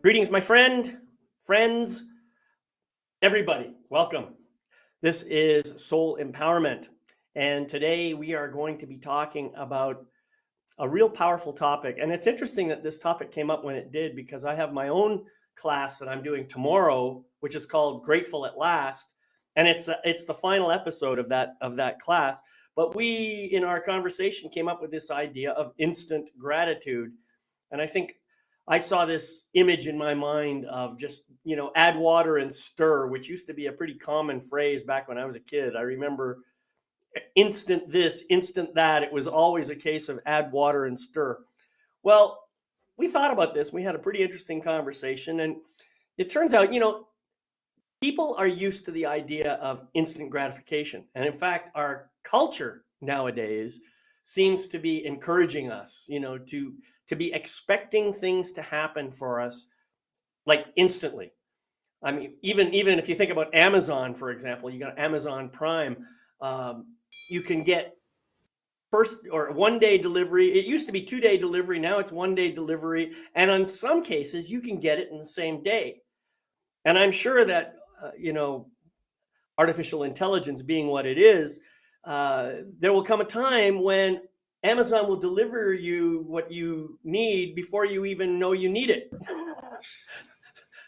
Greetings, my friends, everybody. Welcome. This is Soul Empowerment. And today we are going to be talking about a real powerful topic. And it's interesting that this topic came up when it did, because I have my own class that I'm doing tomorrow, which is called Grateful at Last. And it's the final episode of that class. But we, in our conversation, came up with this idea of instant gratitude. And I think I saw this image in my mind of just, add water and stir, which used to be a pretty common phrase back when I was a kid. I remember instant this, instant that. It was always a case of add water and stir. Well, we thought about this. We had a pretty interesting conversation. And it turns out, people are used to the idea of instant gratification. And in fact, our culture nowadays seems to be encouraging us, to be expecting things to happen for us like instantly. I mean, even if you think about Amazon, for example, you got Amazon Prime. You can get first or 1 day delivery. It used to be 2 day delivery. Now it's 1 day delivery. And in some cases, you can get it in the same day. And I'm sure that, artificial intelligence being what it is, there will come a time when Amazon will deliver you what you need before you even know you need it.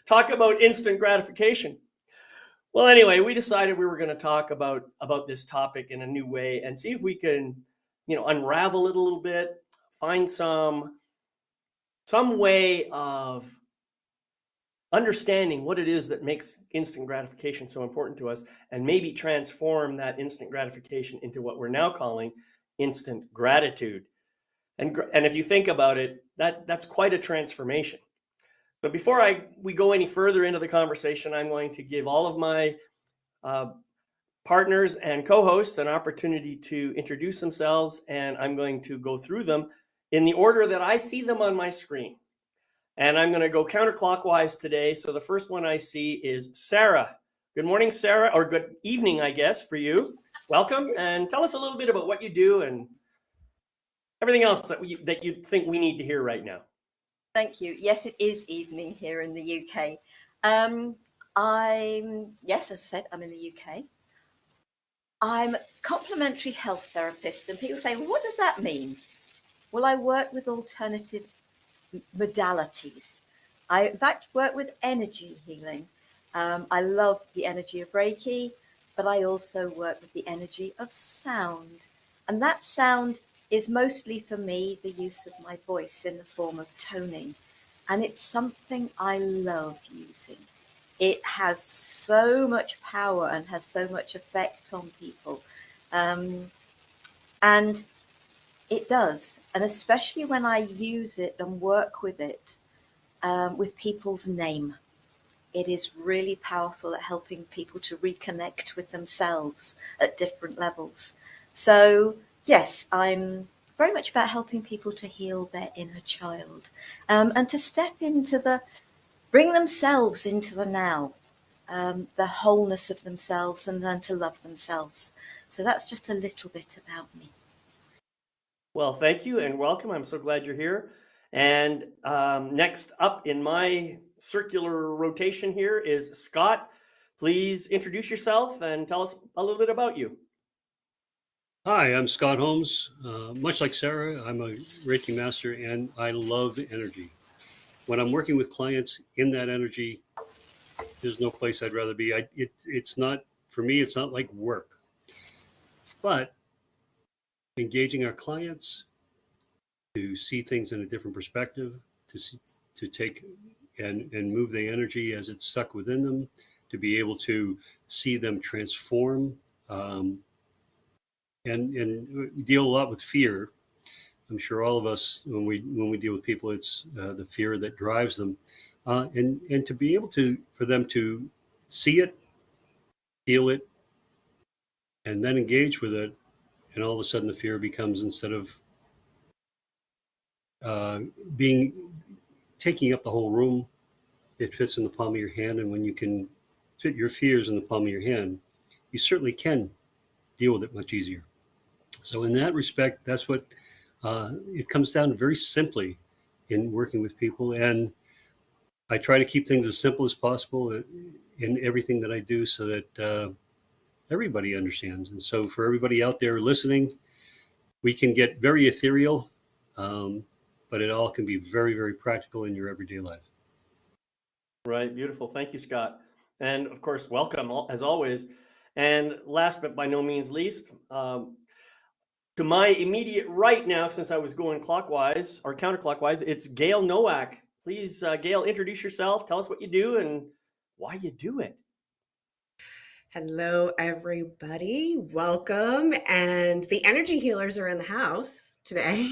Talk about instant gratification. Well, anyway, we decided we were going to talk about this topic in a new way and see if we can, unravel it a little bit, find some way of understanding what it is that makes instant gratification so important to us, and maybe transform that instant gratification into what we're now calling instant gratitude. And if you think about it, that's quite a transformation. But before we go any further into the conversation, I'm going to give all of my partners and co-hosts an opportunity to introduce themselves, and I'm going to go through them in the order that I see them on my screen. And I'm going to go counterclockwise today. So the first one I see is Sarah. Good morning, Sarah, or good evening, I guess, for you. Welcome, and tell us a little bit about what you do and everything else that you think we need to hear right now. Thank you. Yes, it is evening here in the UK. As I said, I'm in the UK. I'm a complementary health therapist, and people say, well, what does that mean? Well, I work with alternative modalities. I, in fact, work with energy healing. I love the energy of Reiki, but I also work with the energy of sound. And that sound is mostly for me the use of my voice in the form of toning. And it's something I love using. It has so much power and has so much effect on people. And it does. And especially when I use it and work with it with people's name. It is really powerful at helping people to reconnect with themselves at different levels. So, yes, I'm very much about helping people to heal their inner child and to step into bring themselves into the now, the wholeness of themselves, and learn to love themselves. So that's just a little bit about me. Well, thank you and welcome. I'm so glad you're here. And next up in my circular rotation here is Scott. Please introduce yourself and tell us a little bit about you. Hi, I'm Scott Holmes. Much like Sarah, I'm a Reiki master and I love energy. When I'm working with clients in that energy, there's no place I'd rather be. It's not, for me, it's not like work. But engaging our clients to see things in a different perspective, to take and move the energy as it's stuck within them, to be able to see them transform, and deal a lot with fear. I'm sure all of us, when we deal with people, it's the fear that drives them, and to be able for them to see it, feel it, and then engage with it, and all of a sudden the fear becomes, instead of being taking up the whole room, it fits in the palm of your hand. And when you can fit your fears in the palm of your hand, you certainly can deal with it much easier. So in that respect, that's what it comes down to, very simply, in working with people. And I try to keep things as simple as possible in everything that I do so that everybody understands. And so for everybody out there listening, we can get very ethereal, um, but it all can be very, very practical in your everyday life. Right, beautiful. Thank you, Scott. And of course, welcome as always. And last but by no means least, to my immediate right now, since I was going clockwise or counterclockwise, it's Gail Nowak. Please, Gail, introduce yourself. Tell us what you do and why you do it. Hello, everybody. Welcome. And the energy healers are in the house today.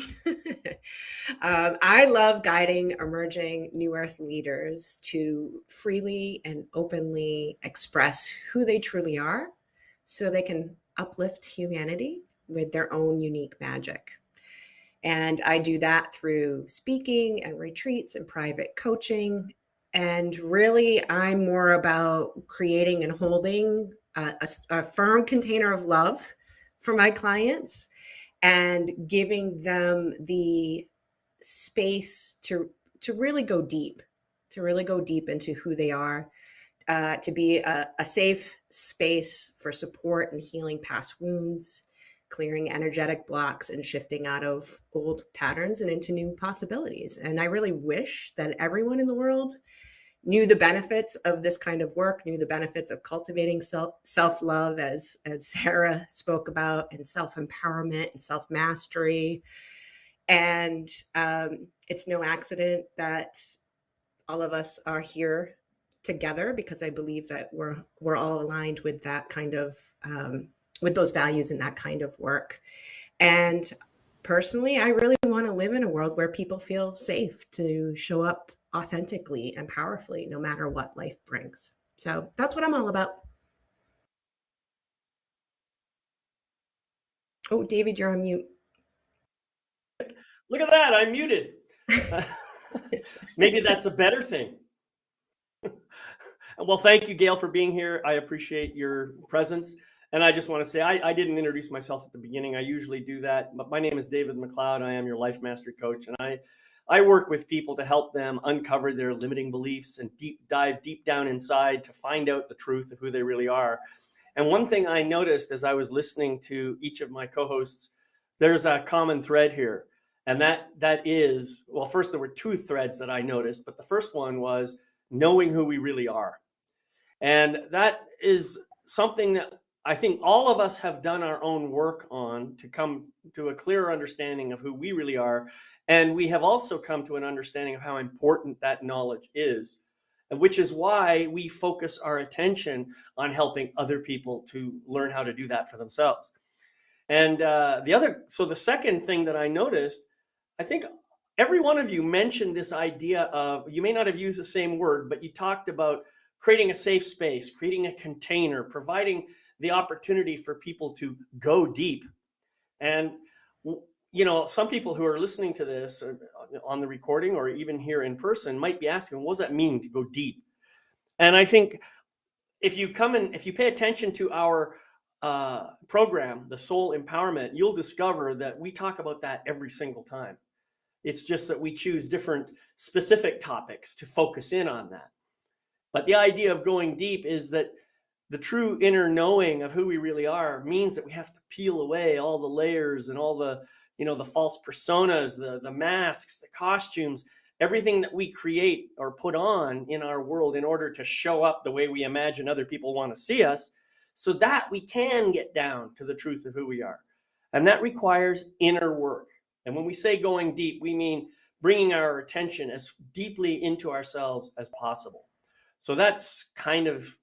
I love guiding emerging New Earth leaders to freely and openly express who they truly are so they can uplift humanity with their own unique magic. And I do that through speaking and retreats and private coaching. And really, I'm more about creating and holding a firm container of love for my clients and giving them the space to really go deep, into who they are, to be a safe space for support and healing past wounds, clearing energetic blocks, and shifting out of old patterns and into new possibilities. And I really wish that everyone in the world knew the benefits of this kind of work, knew the benefits of cultivating self-love, as Sarah spoke about, and self-empowerment and self-mastery. And it's no accident that all of us are here together, because I believe that we're all aligned with that kind of with those values and that kind of work. And personally, I really want to live in a world where people feel safe to show up authentically and powerfully, no matter what life brings. So that's what I'm all about. Oh, David, you're on mute. Look at that, I'm muted. Maybe that's a better thing. Well, thank you, Gail, for being here. I appreciate your presence. And I just want to say, I didn't introduce myself at the beginning. I usually do that. But my name is David McLeod. I am your life mastery coach. And I work with people to help them uncover their limiting beliefs and dive deep down inside to find out the truth of who they really are. And one thing I noticed as I was listening to each of my co-hosts, there's a common thread here. And that is, well, first there were two threads that I noticed, but the first one was knowing who we really are. And that is something that I think all of us have done our own work on to come to a clearer understanding of who we really are. And we have also come to an understanding of how important that knowledge is, which is why we focus our attention on helping other people to learn how to do that for themselves. And the second thing that I noticed, I think every one of you mentioned this idea of, you may not have used the same word, but you talked about creating a safe space, creating a container, providing the opportunity for people to go deep. And, you know, some people who are listening to this on the recording or even here in person might be asking, what does that mean to go deep? And I think if you pay attention to our program, the Soul Empowerment, you'll discover that we talk about that every single time. It's just that we choose different specific topics to focus in on that. But the idea of going deep is that the true inner knowing of who we really are means that we have to peel away all the layers and all the, you know, the false personas, the masks, the costumes, everything that we create or put on in our world in order to show up the way we imagine other people want to see us, so that we can get down to the truth of who we are. And that requires inner work. And when we say going deep, we mean bringing our attention as deeply into ourselves as possible. So that's kind of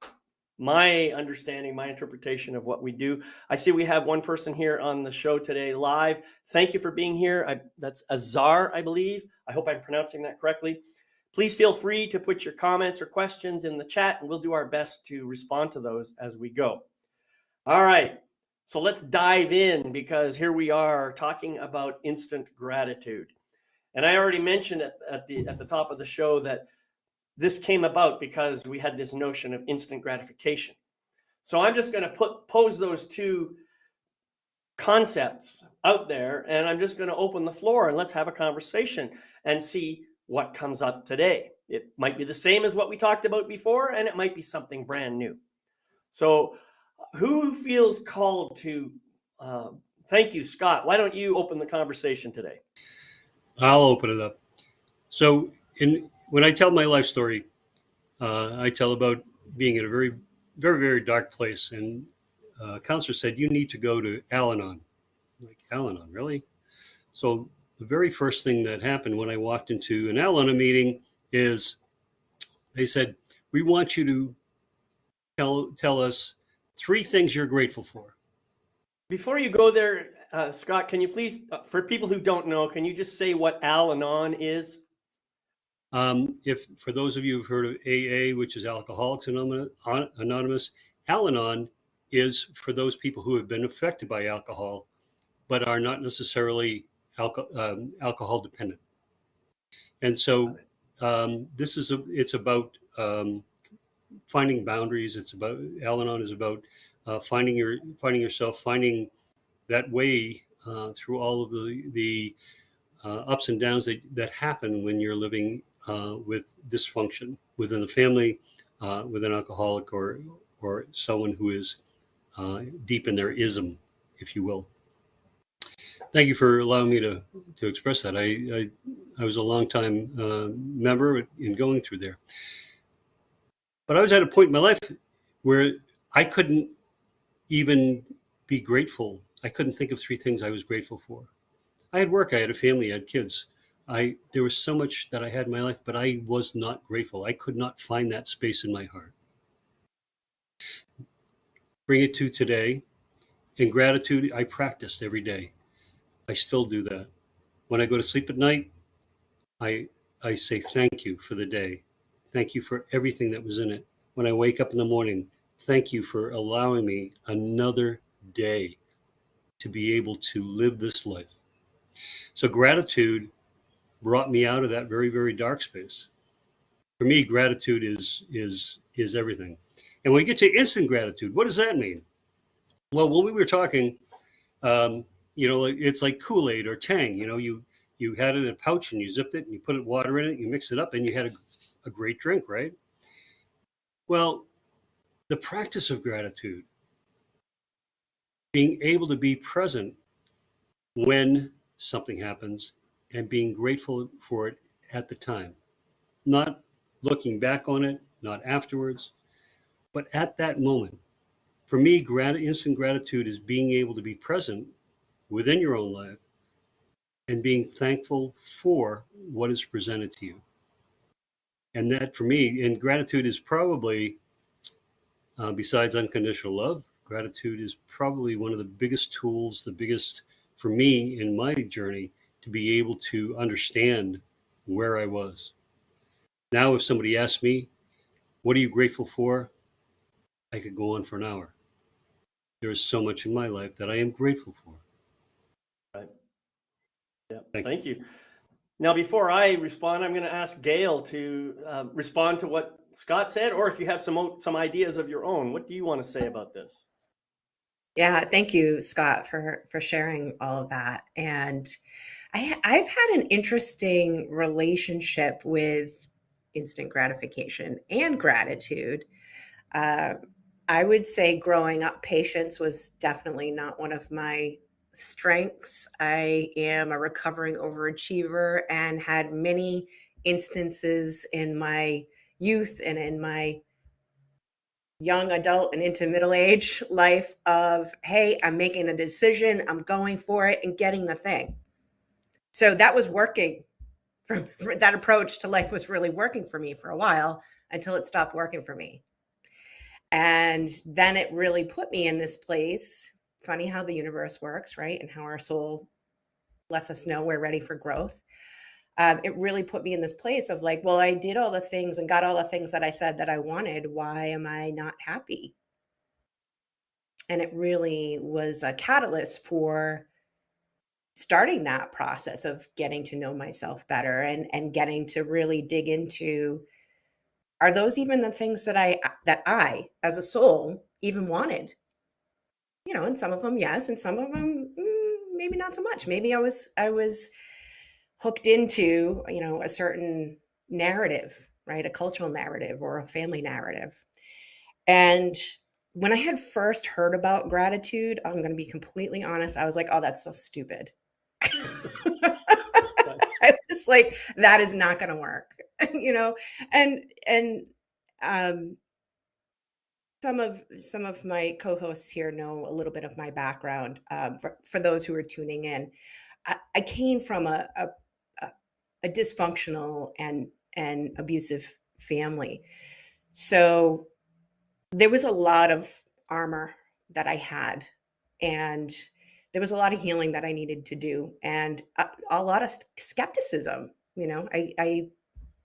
my understanding, my interpretation of what we do. I see we have one person here on the show today live. Thank you for being here. That's Azar, I believe. I hope I'm pronouncing that correctly. Please feel free to put your comments or questions in the chat, and we'll do our best to respond to those as we go. All right, so let's dive in, because here we are talking about instant gratitude. And I already mentioned at the top of the show that this came about because we had this notion of instant gratification. So I'm just going to pose those two concepts out there, and I'm just going to open the floor and let's have a conversation and see what comes up today. It might be the same as what we talked about before, and it might be something brand new. So who feels called to, thank you, Scott. Why don't you open the conversation today? I'll open it up. So when I tell my life story, I tell about being in a very, very, very dark place. And a counselor said, you need to go to Al-Anon. I'm like, Al-Anon, really? So the very first thing that happened when I walked into an Al-Anon meeting is they said, we want you to tell us 3 things you're grateful for. Before you go there, Scott, can you please, for people who don't know, can you just say what Al-Anon is? If for those of you who've heard of AA, which is Alcoholics Anonymous, Al-Anon is for those people who have been affected by alcohol, but are not necessarily alcohol dependent. And so it's about finding boundaries. It's about Al-Anon is about finding yourself, finding that way through all of the ups and downs that happen when you're living with dysfunction within the family, with an alcoholic or someone who is deep in their ism, if you will. Thank you for allowing me to express that. I was a long time member in going through there, but I was at a point in my life where I couldn't even be grateful. I couldn't think of 3 things I was grateful for. I had work, I had a family, I had kids. There was so much that I had in my life, but I was not grateful. I could not find that space in my heart. Bring it to today. In gratitude, I practiced every day. I still do that. When I go to sleep at night, I say thank you for the day. Thank you for everything that was in it. When I wake up in the morning, thank you for allowing me another day to be able to live this life. So gratitude brought me out of that very, very dark space. For me, gratitude is everything. And when we get to instant gratitude, what does that mean? Well, when we were talking, it's like Kool-Aid or Tang. You had it in a pouch and you zipped it and you put water in it, you mix it up, and you had a great drink, right? Well, the practice of gratitude, being able to be present when something happens and being grateful for it at the time, not looking back on it, not afterwards, but at that moment. For me, instant gratitude is being able to be present within your own life and being thankful for what is presented to you. And that for me, and gratitude is probably, besides unconditional love, gratitude is probably one of the biggest tools, for me in my journey, to be able to understand where I was. Now, if somebody asks me, what are you grateful for? I could go on for an hour. There is so much in my life that I am grateful for. Right. Yeah. Thank you. Now, before I respond, I'm going to ask Gail to respond to what Scott said, or if you have some ideas of your own. What do you want to say about this? Yeah, thank you, Scott, for sharing all of that. And I've had an interesting relationship with instant gratification and gratitude. I would say growing up, patience was definitely not one of my strengths. I am a recovering overachiever and had many instances in my youth and in my young adult and into middle age life of, hey, I'm making a decision, I'm going for it and getting the thing. So that was working for that approach to life was really working for me for a while until it stopped working for me. And then it really put me in this place. Funny how the universe works, right? And how our soul lets us know we're ready for growth. It really put me in this place of like, well, I did all the things and got all the things that I said that I wanted. Why am I not happy? And it really was a catalyst for starting that process of getting to know myself better and getting to really dig into, are those even the things that I as a soul even wanted? And some of them, yes. And some of them, maybe not so much. Maybe I was hooked into, a certain narrative, right? A cultural narrative or a family narrative. And when I had first heard about gratitude, I'm going to be completely honest, I was like, oh, that's so stupid. I was like, that is not going to work, you know, and um, some of my co-hosts here know a little bit of my background. For those who are tuning in, I came from a, a dysfunctional and abusive family, so there was a lot of armor that I had, and there was a lot of healing that I needed to do, and a lot of skepticism. You know, I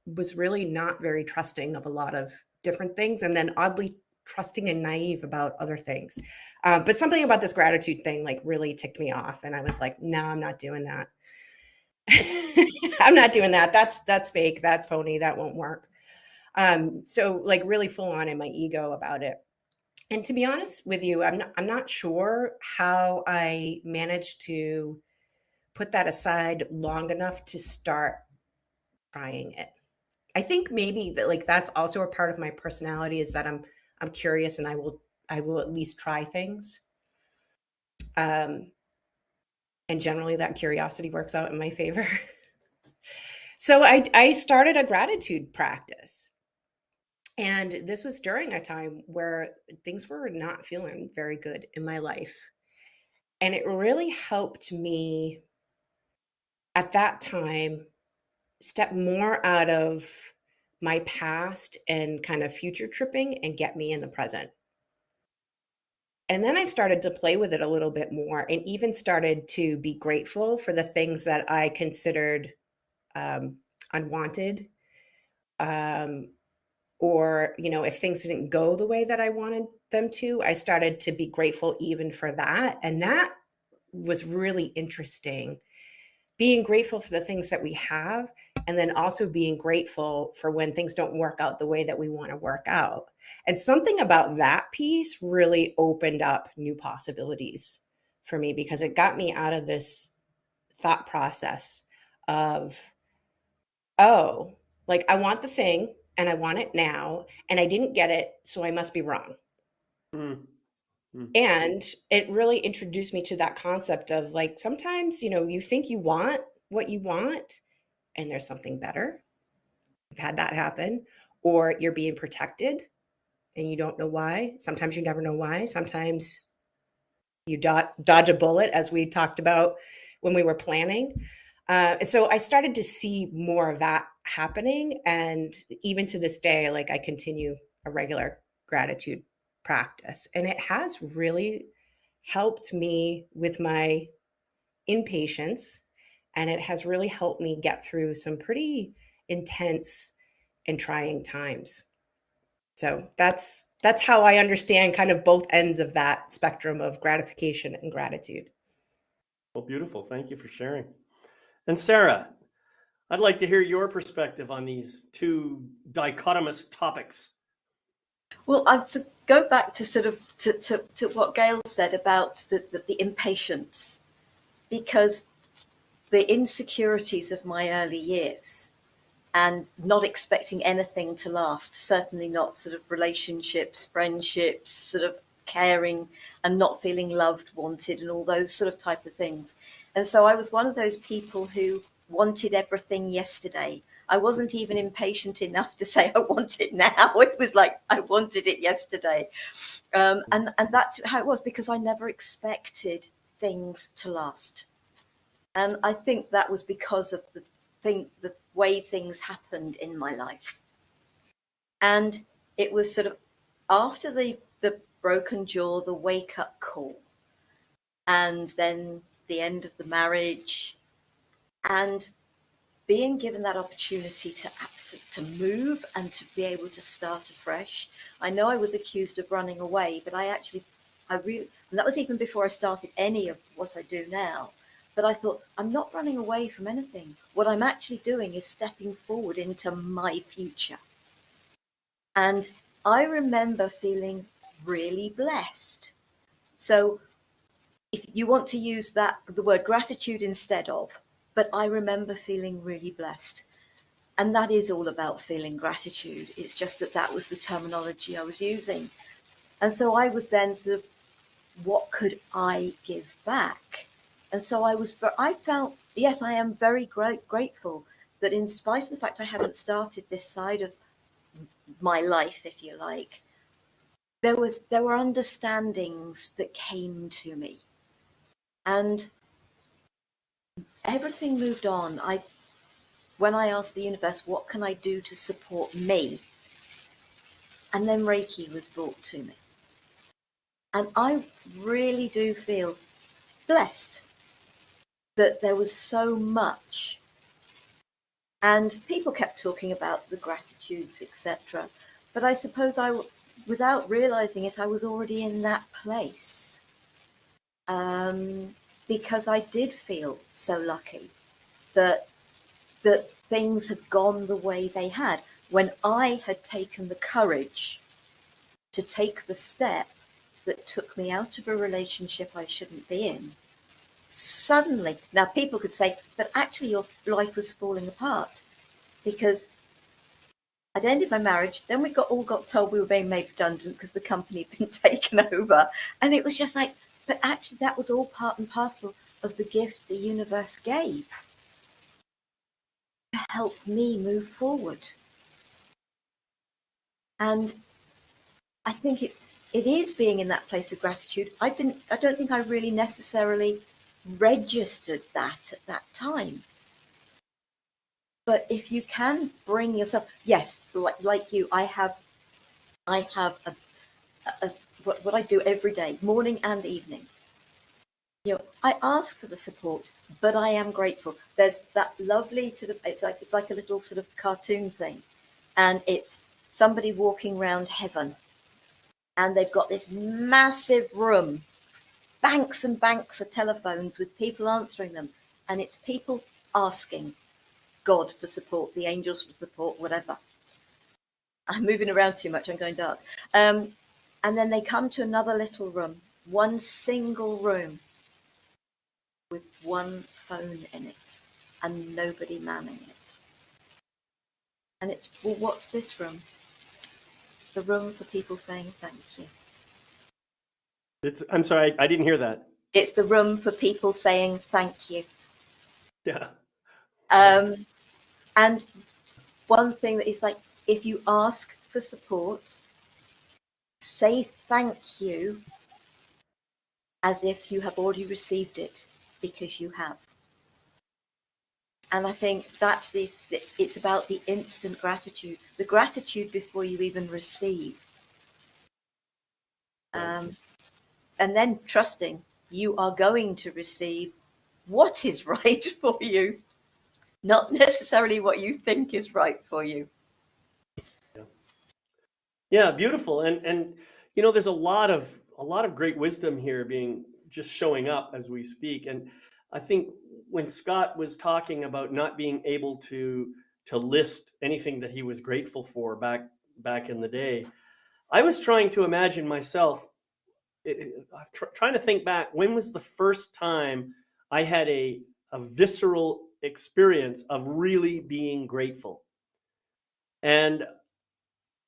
was really not very trusting of a lot of different things, and then oddly trusting and naive about other things. But something about this gratitude thing like really ticked me off, and I was like, no, I'm not doing that. I'm not doing that. That's fake. That's phony. That won't work. So like really full on in my ego about it. And to be honest with you, I'm not sure how I managed to put that aside long enough to start trying it. I think maybe that like that's also a part of my personality is that I'm curious and I will at least try things. Um, and generally that curiosity works out in my favor. So I started a gratitude practice. And this was during a time where things were not feeling very good in my life. And it really helped me at that time step more out of my past and kind of future tripping and get me in the present. And then I started to play with it a little bit more and even started to be grateful for the things that I considered unwanted. Um, or, you know, if things didn't go the way that I wanted them to, I started to be grateful even for that. And that was really interesting. Being grateful for the things that we have, and then also being grateful for when things don't work out the way that we want to work out. And something about that piece really opened up new possibilities for me because it got me out of this thought process of, oh, like I want the thing and I want it now and I didn't get it, so I must be wrong. Mm. Mm. And it really introduced me to that concept of like sometimes, you know, you think you want what you want and there's something better. I've had that happen. Or you're being protected and you don't know why. Sometimes you never know why. Sometimes you dodge a bullet, as we talked about when we were planning. And so I started to see more of that happening. And even to this day, like I continue a regular gratitude practice. And it has really helped me with my impatience. And it has really helped me get through some pretty intense and trying times. So that's how I understand kind of both ends of that spectrum of gratification and gratitude. Well, beautiful. Thank you for sharing. And Sarah, I'd like to hear your perspective on these two dichotomous topics. Well, to go back to sort of to what Gail said about the impatience, because the insecurities of my early years and not expecting anything to last, certainly not sort of relationships, friendships, sort of caring and not feeling loved, wanted, and all those sort of type of things. And so I was one of those people who wanted everything yesterday. I wasn't even impatient enough to say I want it now. It was like I wanted it yesterday. And that's how it was because I never expected things to last. And I think that was because of the way things happened in my life. And it was sort of after the broken jaw, the wake up call, and then the end of the marriage, and being given that opportunity to move and to be able to start afresh. I know I was accused of running away, but I really, and that was even before I started any of what I do now. But I thought, I'm not running away from anything. What I'm actually doing is stepping forward into my future. And I remember feeling really blessed. So if you want to use the word gratitude instead of, but I remember feeling really blessed. And that is all about feeling gratitude. It's just that that was the terminology I was using. And so I was then sort of, what could I give back? And so I felt, yes, I am very grateful that in spite of the fact I hadn't started this side of my life, if you like, there were understandings that came to me. And everything moved on. When I asked the universe, what can I do to support me? And then Reiki was brought to me. And I really do feel blessed that there was so much. And people kept talking about the gratitudes, etc. But I suppose without realizing it, I was already in that place. Because I did feel so lucky that things had gone the way they had. When I had taken the courage to take the step that took me out of a relationship I shouldn't be in, suddenly, now people could say, but actually your life was falling apart because I'd ended my marriage, then we all got told we were being made redundant because the company had been taken over. And it was just like, but actually that was all part and parcel of the gift the universe gave to help me move forward. And I think it is being in that place of gratitude. I don't think I really necessarily registered that at that time. But if you can bring yourself, yes, like you, I have what I do every day, morning and evening. I ask for the support, but I am grateful. There's that lovely sort of, it's like a little sort of cartoon thing, and it's somebody walking around heaven, and they've got this massive room, banks and banks of telephones with people answering them, and it's people asking God for support, the angels for support, whatever. I'm moving around too much, I'm going dark. And then they come to another little room, one single room with one phone in it and nobody manning it. And it's, well, what's this room? It's the room for people saying thank you. I'm sorry, I didn't hear that. It's the room for people saying thank you. Yeah. And one thing that is like, if you ask for support, say thank you as if you have already received it, because you have. And I think it's about the instant gratitude, the gratitude before you even receive. And then trusting you are going to receive what is right for you, not necessarily what you think is right for you. Yeah, beautiful. And there's a lot of great wisdom here being just showing up as we speak. And I think when Scott was talking about not being able to list anything that he was grateful for back in the day, I was trying to imagine myself trying to think back, when was the first time I had a visceral experience of really being grateful? And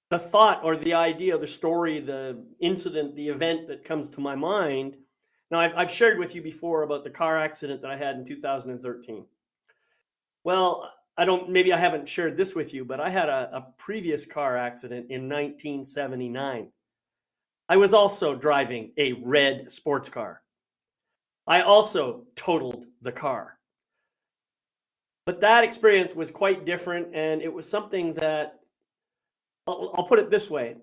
the thought or the idea, the story, the incident, the event that comes to my mind. Now, I've shared with you before about the car accident that I had in 2013. Well, maybe I haven't shared this with you, but I had a previous car accident in 1979. I was also driving a red sports car. I also totaled the car. But that experience was quite different, and it was something that, I'll put it this way.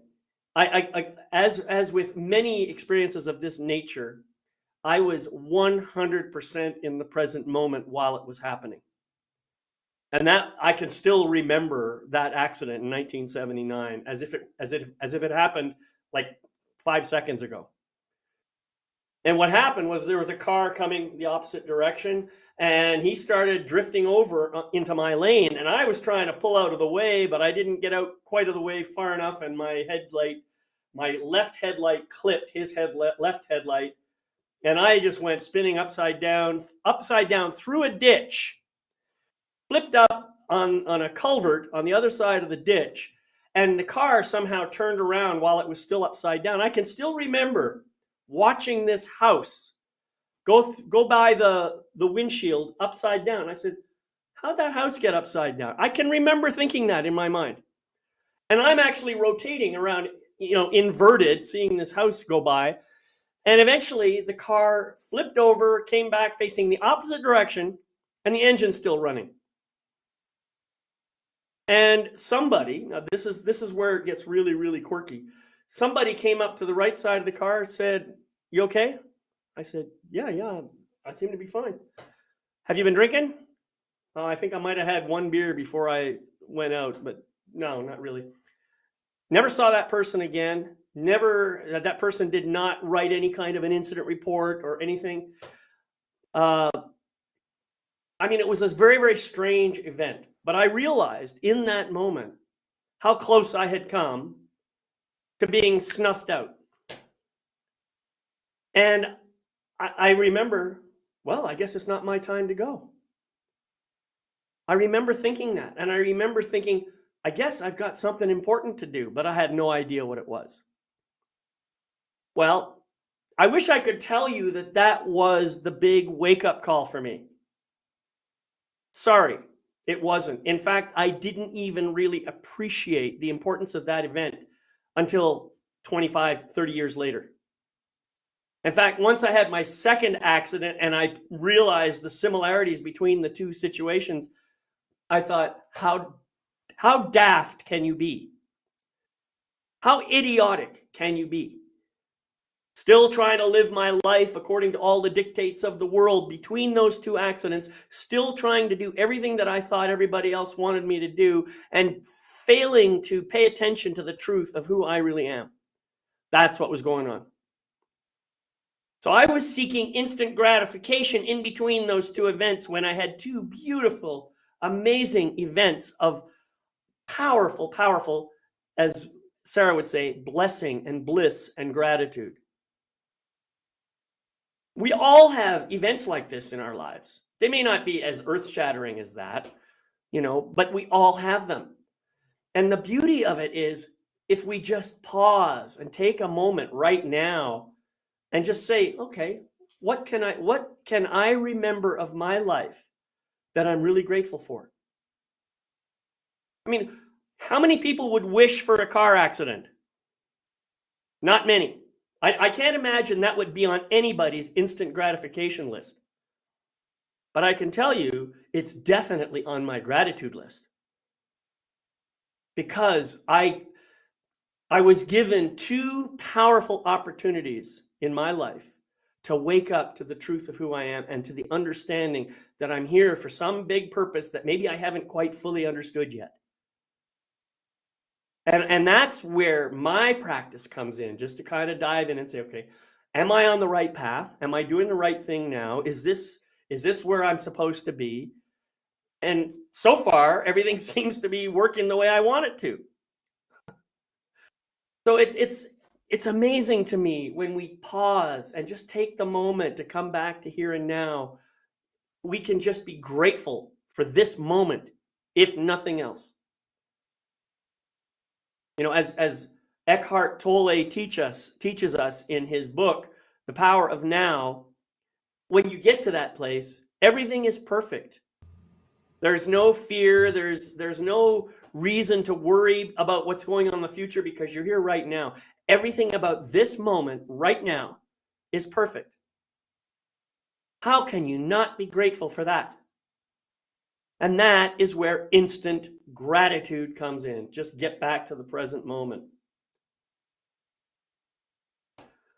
As with many experiences of this nature, I was 100% in the present moment while it was happening. And that I can still remember that accident in 1979 as if it happened like 5 seconds ago. And what happened was there was a car coming the opposite direction, and he started drifting over into my lane, and I was trying to pull out of the way, but I didn't get out quite of the way far enough, and my left headlight clipped his left headlight, and I just went spinning upside down through a ditch, flipped up on a culvert on the other side of the ditch, and the car somehow turned around while it was still upside down. I can still remember watching this house go by the windshield upside down. I said, how'd that house get upside down? I can remember thinking that in my mind. And I'm actually rotating around, inverted, seeing this house go by. And eventually the car flipped over, came back facing the opposite direction, and the engine's still running. And somebody, now this is where it gets really, really quirky. Somebody came up to the right side of the car and said, "You okay?" I said, yeah, I seem to be fine. "Have you been drinking?" "Oh, I think I might have had one beer before I went out, but no, not really." Never saw that person again. That person did not write any kind of an incident report or anything. It was this very, very strange event. But I realized in that moment how close I had come to being snuffed out. And I remember, well, I guess it's not my time to go. I remember thinking that. And I remember thinking, I guess I've got something important to do, but I had no idea what it was. Well, I wish I could tell you that that was the big wake-up call for me. Sorry, it wasn't. In fact, I didn't even really appreciate the importance of that event until 25, 30 years later. In fact, once I had my second accident and I realized the similarities between the two situations, I thought, how daft can you be? How idiotic can you be? Still trying to live my life according to all the dictates of the world between those two accidents, still trying to do everything that I thought everybody else wanted me to do, and failing to pay attention to the truth of who I really am. That's what was going on. So I was seeking instant gratification in between those two events when I had two beautiful, amazing events of powerful, as Sarah would say, blessing and bliss and gratitude. We all have events like this in our lives. They may not be as earth-shattering as that, but we all have them. And the beauty of it is if we just pause and take a moment right now and just say, okay, what can I remember of my life that I'm really grateful for? How many people would wish for a car accident? Not many. I can't imagine that would be on anybody's instant gratification list. But I can tell you, it's definitely on my gratitude list. Because I was given two powerful opportunities in my life to wake up to the truth of who I am and to the understanding that I'm here for some big purpose that maybe I haven't quite fully understood yet. And that's where my practice comes in, just to kind of dive in and say, okay, am I on the right path? Am I doing the right thing now? Is this where I'm supposed to be? And so far, everything seems to be working the way I want it to. So it's amazing to me when we pause and just take the moment to come back to here and now. We can just be grateful for this moment, if nothing else. As Eckhart Tolle teaches us in his book, The Power of Now, when you get to that place, everything is perfect. There's no fear, there's no reason to worry about what's going on in the future because you're here right now. Everything about this moment right now is perfect. How can you not be grateful for that? And that is where instant gratitude comes in. Just get back to the present moment.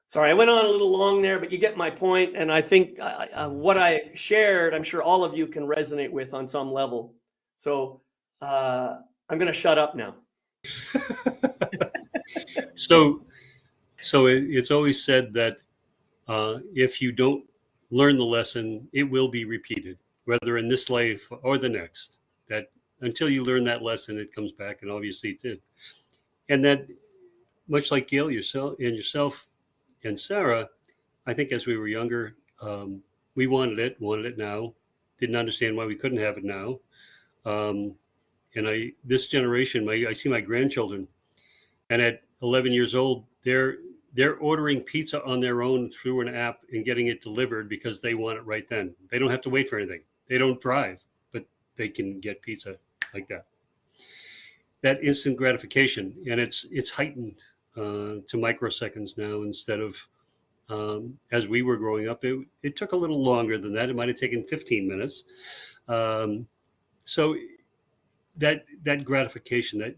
Sorry, I went on a little long there, but you get my point. And I think what I shared, I'm sure all of you can resonate with on some level. So I'm going to shut up now. So it's always said that if you don't learn the lesson, it will be repeated, whether in this life or the next. That until you learn that lesson, it comes back, and obviously it did. And that, much like Gail, yourself and Sarah, I think as we were younger, we wanted it now, didn't understand why we couldn't have it now. And this generation, I see my grandchildren, and at 11 years old, they're ordering pizza on their own through an app and getting it delivered because they want it right then. They don't have to wait for anything. They don't drive, but they can get pizza like that. That instant gratification, and it's heightened to microseconds now instead of as we were growing up. It took a little longer than that. It might have taken 15 minutes. So that gratification, that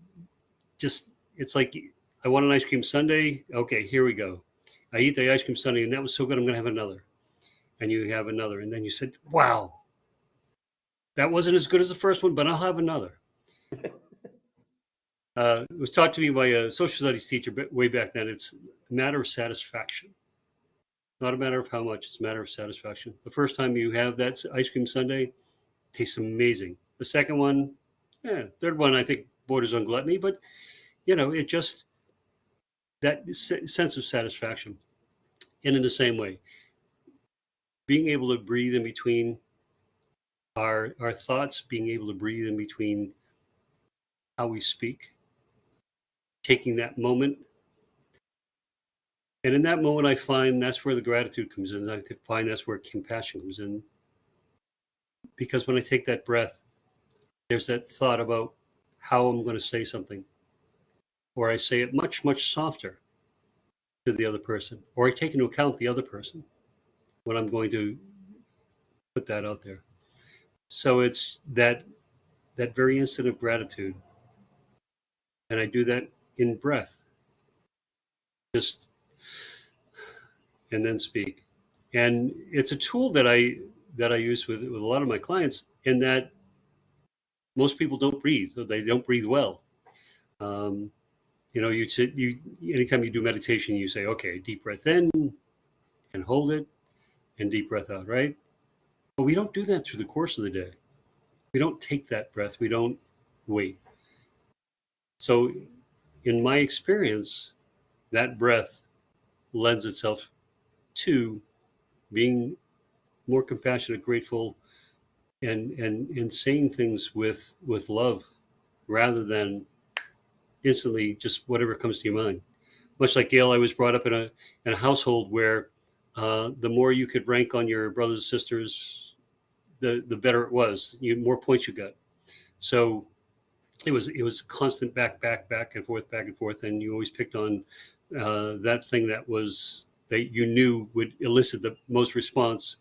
just, it's like, I want an ice cream sundae. Okay, here we go. I eat the ice cream sundae, and that was so good, I'm going to have another. And you have another. And then you said, wow, that wasn't as good as the first one, but I'll have another. It was taught to me by a social studies teacher way back then. It's a matter of satisfaction. Not a matter of how much, it's a matter of satisfaction. The first time you have that ice cream sundae, it tastes amazing. The second one, third one, I think borders on gluttony, but it just, that sense of satisfaction. And in the same way, being able to breathe in between our thoughts, being able to breathe in between how we speak, taking that moment. And in that moment, I find that's where the gratitude comes in. I find that's where compassion comes in. Because when I take that breath, there's that thought about how I'm going to say something. Or I say it much, much softer to the other person. Or I take into account the other person when I'm going to put that out there. So it's that very instant of gratitude. And I do that in breath. Just, and then speak. And it's a tool that I use with a lot of my clients, in that most people don't breathe, or they don't breathe well. Anytime you do meditation, you say, okay, deep breath in and hold it, and deep breath out, right? But we don't do that through the course of the day. We don't take that breath. We don't wait. So in my experience, that breath lends itself to being more compassionate, grateful, and saying things with love, rather than instantly just whatever comes to your mind. Much like Gail, I was brought up in a household where the more you could rank on your brothers and sisters, the better it was. More points you got. So it was constant back and forth, and you always picked on that thing that you knew would elicit the most response,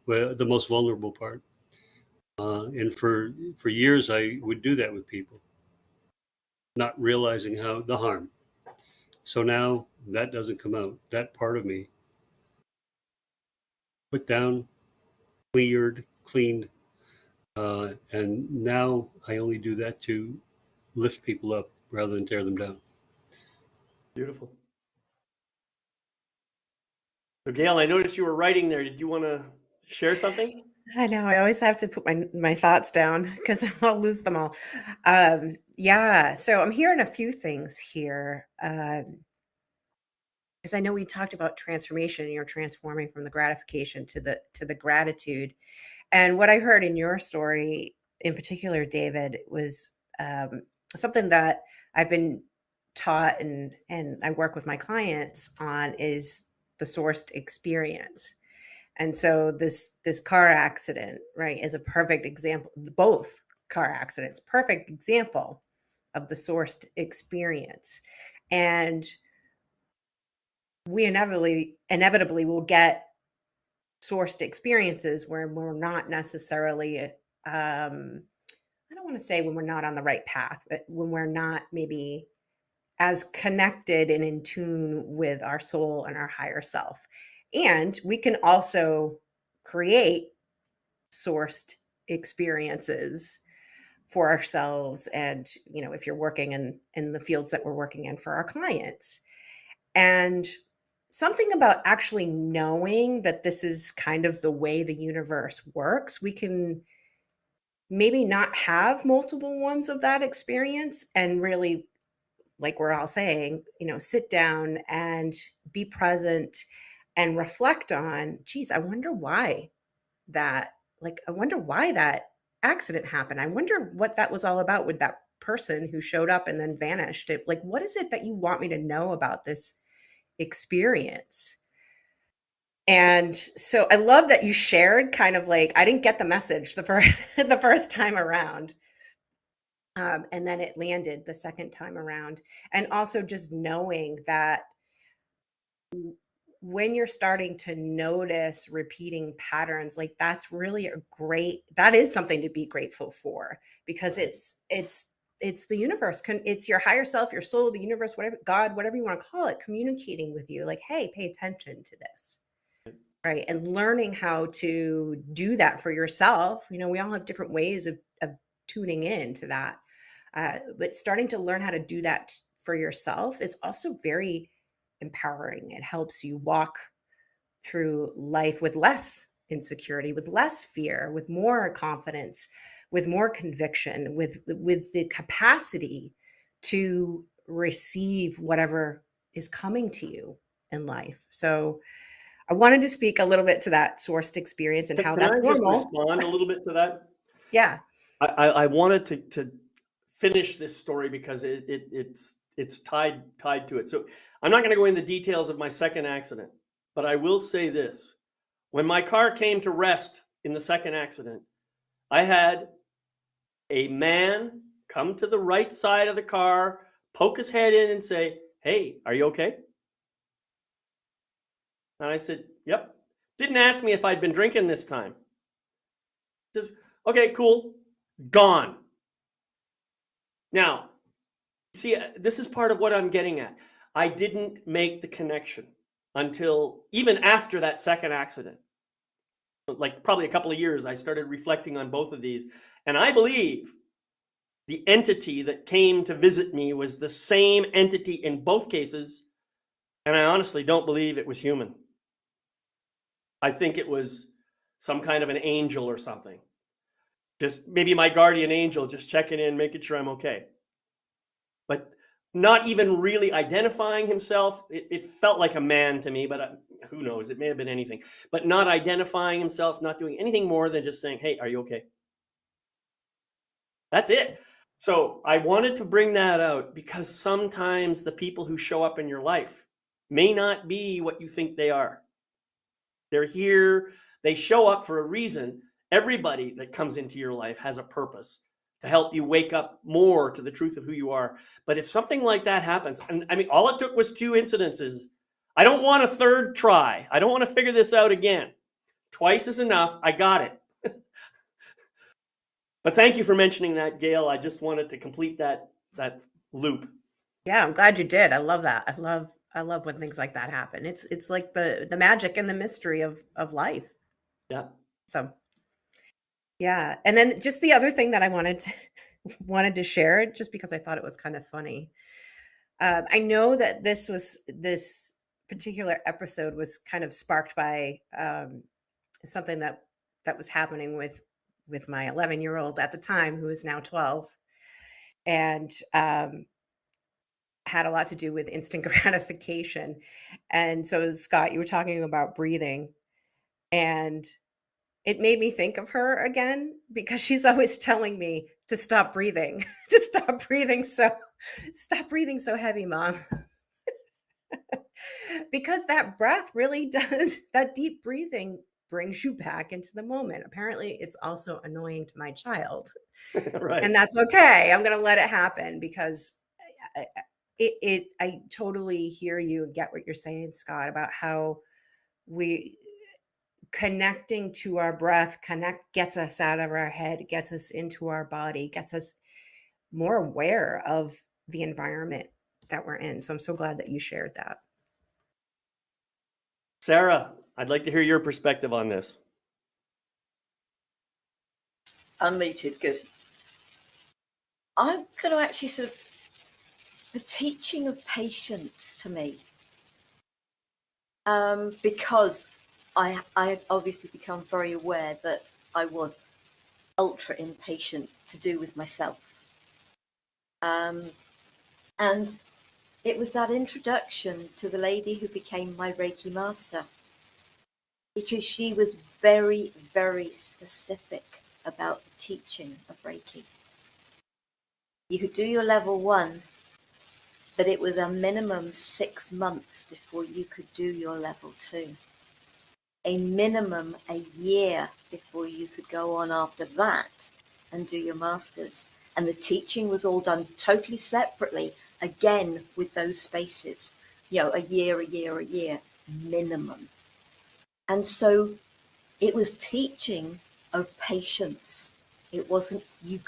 the most vulnerable part. And for years, I would do that with people, not realizing how the harm. So now that doesn't come out. That part of me put down, cleaned, and now I only do that to lift people up rather than tear them down. Beautiful. So Gail, I noticed you were writing there. Did you want to share something? I know. I always have to put my thoughts down because I'll lose them all. Yeah. So I'm hearing a few things here. Because I know we talked about transformation, transforming from the gratification to the gratitude. And what I heard in your story in particular, David, was something that I've been taught and I work with my clients on, is the sourced experience. And so this car accident, right, is a perfect example. Both car accidents, perfect example of the sourced experience. And we inevitably will get sourced experiences where we're not necessarily I don't want to say when we're not on the right path, but when we're not maybe as connected and in tune with our soul and our higher self. And we can also create sourced experiences for ourselves, and if you're working in the fields that we're working in for our clients. And something about actually knowing that this is kind of the way the universe works, we can maybe not have multiple ones of that experience, and really, like we're all saying, sit down and be present and reflect on, geez, I wonder why that accident happen. I wonder what that was all about with that person who showed up and then vanished. Like, what is it that you want me to know about this experience? And so I love that you shared kind of like, I didn't get the message the first the first time around. And then it landed the second time around. And also just knowing that when you're starting to notice repeating patterns, like that's really that is something to be grateful for, because Right. it's the universe, it's your higher self, your soul, the universe, whatever, God, whatever you want to call it, communicating with you like, hey, pay attention to this. Right. And learning how to do that for yourself. We all have different ways of tuning in to that. But starting to learn how to do that for yourself is also very empowering. It helps you walk through life with less insecurity, with less fear, with more confidence, with more conviction, with the capacity to receive whatever is coming to you in life. So I wanted to speak a little bit to that sourced experience and how Can that's I just normal. respond a little bit to that? Yeah. I wanted to finish this story because it's tied to it. So I'm not going to go into details of my second accident, but I will say this: when my car came to rest in the second accident, I had a man come to the right side of the car, poke his head in, and say, "Hey, are you okay?" And I said, "Yep." Didn't ask me if I'd been drinking this time. Just, okay, cool, gone. Now, see, this is part of what I'm getting at. I didn't make the connection until even after that second accident. Like probably a couple of years, I started reflecting on both of these. And I believe the entity that came to visit me was the same entity in both cases. And I honestly don't believe it was human. I think it was some kind of an angel or something. Just maybe my guardian angel just checking in, making sure I'm okay. But not even really identifying himself. It felt like a man to me, but who knows? It may have been anything. But not identifying himself, not doing anything more than just saying, "Hey, are you okay?" That's it. So I wanted to bring that out because sometimes the people who show up in your life may not be what you think they are. They're here, they show up for a reason. Everybody that comes into your life has a purpose to help you wake up more to the truth of who you are. But if something like that happens, and I mean, all it took was 2 incidences. I don't want a third try. I don't want to figure this out again. Twice is enough. I got it. But thank you for mentioning that, Gail. I just wanted to complete that loop. Yeah, I'm glad you did. I love that. I love when things like that happen. It's like the magic and the mystery of life. Yeah. So, yeah. And then just the other thing that I wanted to share, just because I thought it was kind of funny. I know that this particular episode was kind of sparked by something that was happening with my 11-year-old at the time, who is now 12, and had a lot to do with instant gratification. And so, Scott, you were talking about breathing, and it made me think of her again, because she's always telling me to stop breathing, to stop breathing so heavy, Mom. Because that breath really does, that deep breathing brings you back into the moment. Apparently, it's also annoying to my child, Right. and that's okay. I'm going to let it happen, because I, I totally hear you and get what you're saying, Scott, about how we connecting to our breath gets us out of our head, gets us into our body, gets us more aware of the environment that we're in. So I'm so glad that you shared that. Sarah, I'd like to hear your perspective on this. Unmuted, good. I'm going to actually sort of, the teaching of patience to me, because I obviously become very aware that I was ultra impatient to do with myself. And it was that introduction to the lady who became my Reiki master, because she was very, very specific about the teaching of Reiki. You could do your level 1, but it was a minimum 6 months before you could do your level 2. A minimum a year before you could go on after that and do your masters. And the teaching was all done totally separately, again with those spaces, a year minimum. And so it was teaching of patience. It wasn't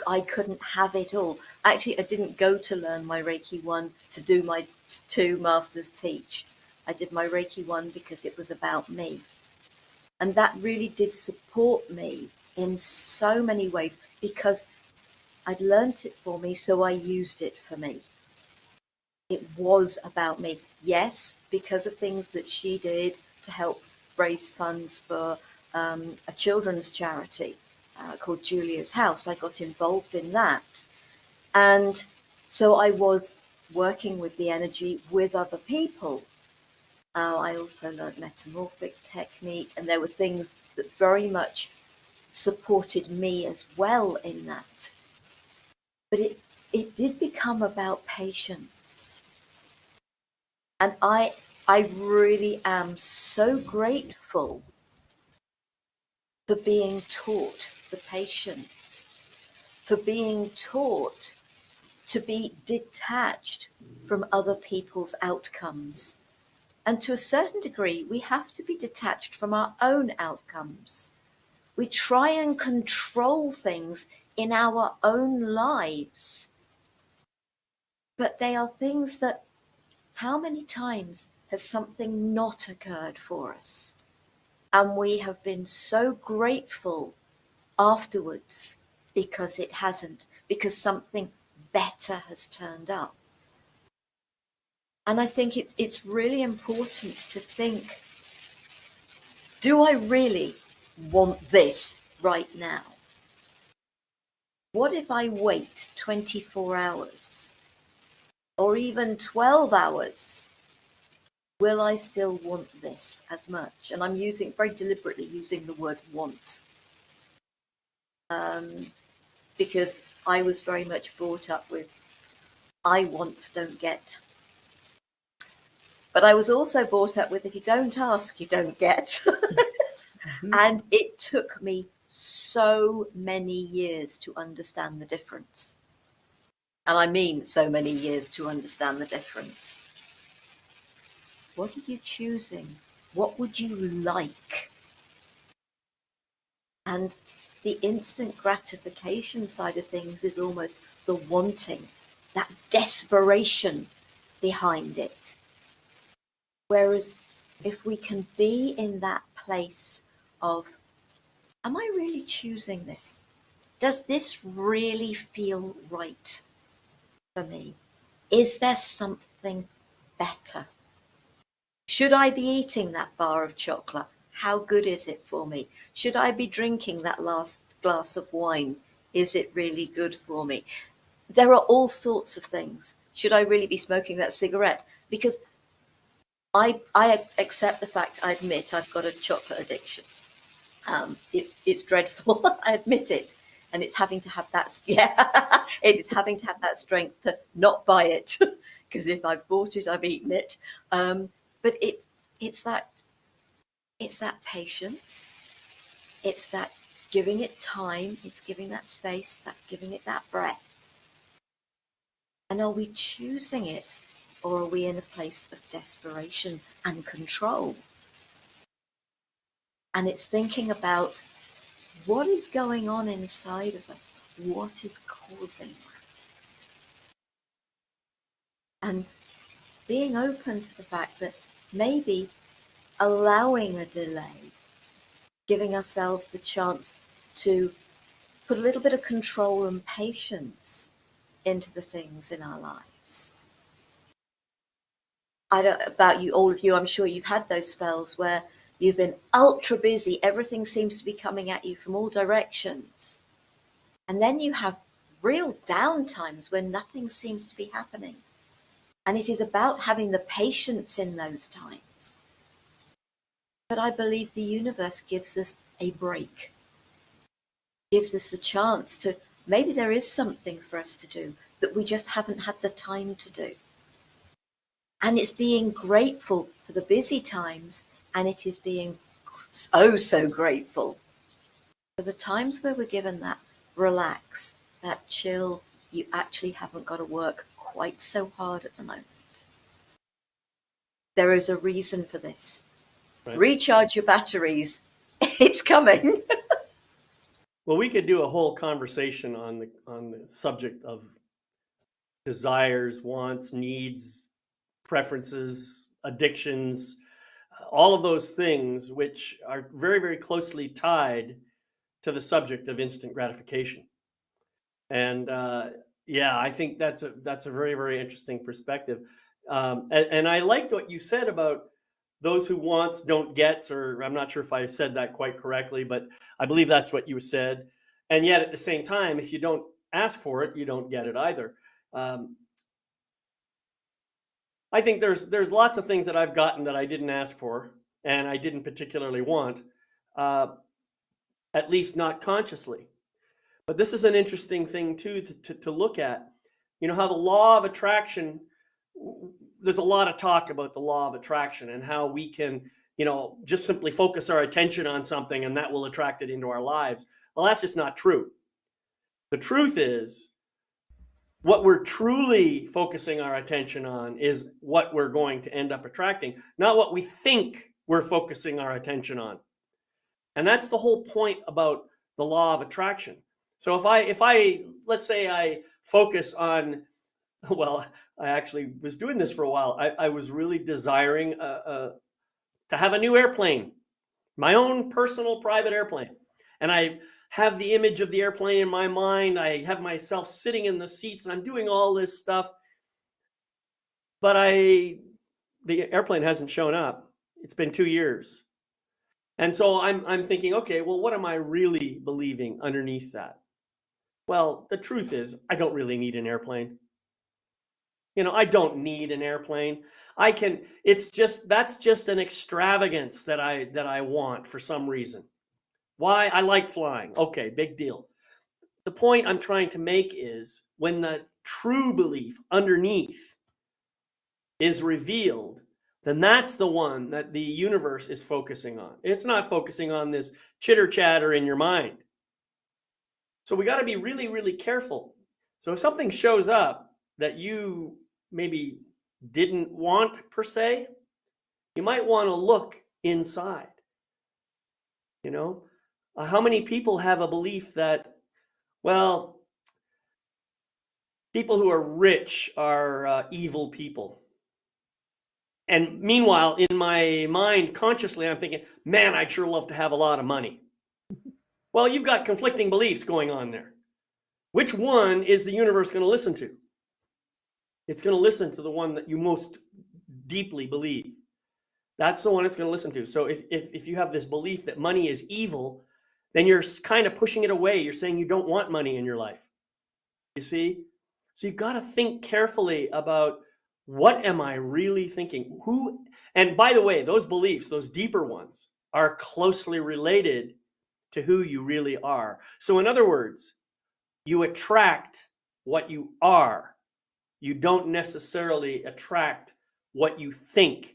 I couldn't have it all. Actually, I didn't go to learn my Reiki 1 to do my 2 masters teach. I did my Reiki 1 because it was about me. And that really did support me in so many ways, because I'd learnt it for me, so I used it for me. It was about me. Yes, because of things that she did to help raise funds for a children's charity called Julia's House. I got involved in that. And so I was working with the energy with other people. I also learned metamorphic technique, and there were things that very much supported me as well in that. But it did become about patience. And I really am so grateful for being taught the patience, for being taught to be detached from other people's outcomes. And to a certain degree, we have to be detached from our own outcomes. We try and control things in our own lives. But they are things that, how many times has something not occurred for us? And we have been so grateful afterwards because it hasn't, because something better has turned up. And I think it's really important to think, do I really want this right now? What if I wait 24 hours or even 12 hours? Will I still want this as much? And I'm very deliberately using the word want. Because I was very much brought up with, I wants don't get. But I was also brought up with, if you don't ask, you don't get. Mm-hmm. And it took me so many years to understand the difference. And I mean so many years to understand the difference. What are you choosing? What would you like? And the instant gratification side of things is almost the wanting, that desperation behind it. Whereas if we can be in that place of, am I really choosing this? Does this really feel right for me? Is there something better? Should I be eating that bar of chocolate? How good is it for me? Should I be drinking that last glass of wine? Is it really good for me? There are all sorts of things. Should I really be smoking that cigarette? Because I accept the fact, I admit I've got a chocolate addiction. It's dreadful. I admit it. And it's having to have that, it is having to have that strength to not buy it. Because if I've bought it, I've eaten it. But it's that patience. It's that giving it time. It's giving that space, that giving it that breath. And are we choosing it, or are we in a place of desperation and control? And it's thinking about what is going on inside of us. What is causing that? And being open to the fact that maybe allowing a delay, giving ourselves the chance to put a little bit of control and patience into the things in our lives. I don't know about you, all of you, I'm sure you've had those spells where you've been ultra busy, everything seems to be coming at you from all directions. And then you have real downtimes when nothing seems to be happening. And it is about having the patience in those times. But I believe the universe gives us a break. gives us the chance to, maybe there is something for us to do that we just haven't had the time to do. And it's being grateful for the busy times, and it is being so grateful for the times where we're given that relax, that chill, you actually haven't got to work quite so hard at the moment. There is a reason for this. Right. Recharge your batteries. It's coming. Well, we could do a whole conversation on the subject of desires, wants, needs, preferences, addictions, all of those things, which are very, very closely tied to the subject of instant gratification. And yeah, I think that's a very, very interesting perspective. And I liked what you said about those who wants don't gets, or I'm not sure if I said that quite correctly, but I believe that's what you said. And yet at the same time, if you don't ask for it, you don't get it either. I think there's lots of things that I've gotten that I didn't ask for and I didn't particularly want, at least not consciously. But this is an interesting thing too to look at. You know how the law of attraction, there's a lot of talk about the law of attraction and how we can, just simply focus our attention on something and that will attract it into our lives. Well, that's just not true. The truth is, what we're truly focusing our attention on is what we're going to end up attracting, not what we think we're focusing our attention on. And that's the whole point about the law of attraction. So if I let's say I focus on, well, I actually was doing this for a while. I was really desiring to have a new airplane, my own personal private airplane. And I have the image of the airplane in my mind. I have myself sitting in the seats and I'm doing all this stuff. But the airplane hasn't shown up. It's been 2 years. And so I'm thinking, okay, well, what am I really believing underneath that? Well, the truth is, I don't really need an airplane. I don't need an airplane. That's just an extravagance that I want for some reason. Why? I like flying. Okay, big deal. The point I'm trying to make is when the true belief underneath is revealed, then that's the one that the universe is focusing on. It's not focusing on this chitter chatter in your mind. So we got to be really, really careful. So if something shows up that you maybe didn't want per se, you might want to look inside. How many people have a belief that, well, people who are rich are evil people? And meanwhile, in my mind, consciously, I'm thinking, man, I'd sure love to have a lot of money. Well, you've got conflicting beliefs going on there. Which one is the universe going to listen to? It's going to listen to the one that you most deeply believe. That's the one it's going to listen to. So if you have this belief that money is evil, then you're kind of pushing it away. You're saying you don't want money in your life. You see? So you've got to think carefully about, what am I really thinking? And by the way, those beliefs, those deeper ones, are closely related to who you really are. So in other words, you attract what you are. You don't necessarily attract what you think.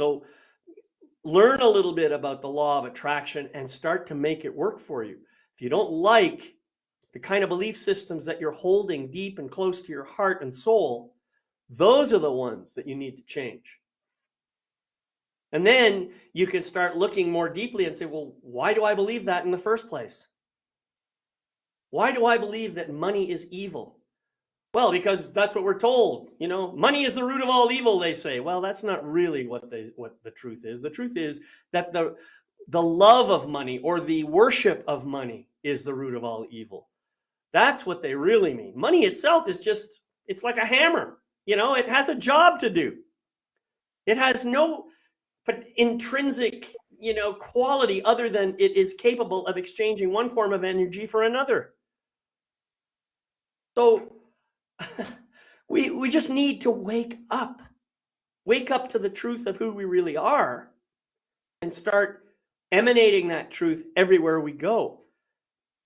So learn a little bit about the law of attraction and start to make it work for you. If you don't like the kind of belief systems that you're holding deep and close to your heart and soul, those are the ones that you need to change. And then you can start looking more deeply and say, well, why do I believe that in the first place? Why do I believe that money is evil? Well, because that's what we're told. Money is the root of all evil, they say. Well, that's not really what the truth is. The truth is that the love of money or the worship of money is the root of all evil. That's what they really mean. Money itself is it's like a hammer. It has a job to do. It has no intrinsic, quality other than it is capable of exchanging one form of energy for another. So we just need to wake up to the truth of who we really are and start emanating that truth everywhere we go.